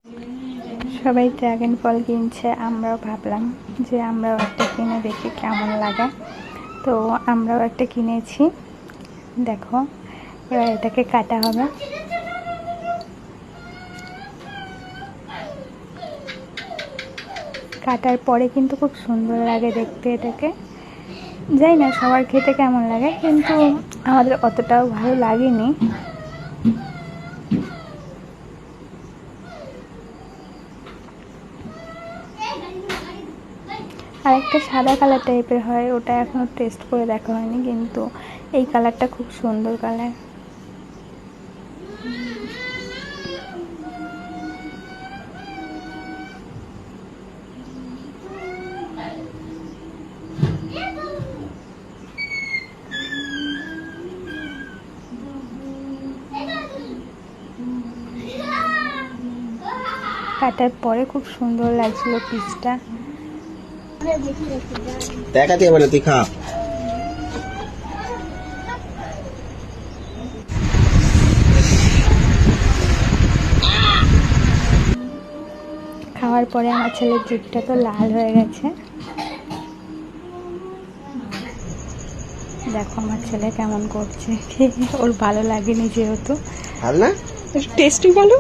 সবাই ড্রাগন ফল কিনছে, আমরাও ভাবলাম যে আমরাও একটা কিনে দেখি কেমন লাগে। তো আমরাও একটা কিনেছি। দেখো এবার এটাকে কাটা হবে। কাটার পরে কিন্তু খুব সুন্দর লাগে দেখতে এটাকে। জানি না সবার খেতে কেমন লাগে, কিন্তু আমাদের অতটাও ভালো লাগেনি। আর একটা সাদা কালার টাইপের হয়, ওটা এখনও টেস্ট করে দেখা হয়নি, কিন্তু এই কালারটা খুব সুন্দর কালার। কাটার পরে খুব সুন্দর লাগছিল পিসটা। দেখাতে এবারে তুই খা। খাওয়ার পরে আমার ছেলের জিভটা তো লাল হয়ে গেছে। দেখো আমার ছেলে কেমন করছে, ওর ভালো লাগেনি যেহেতু। ভালো না, টেস্টি বলো।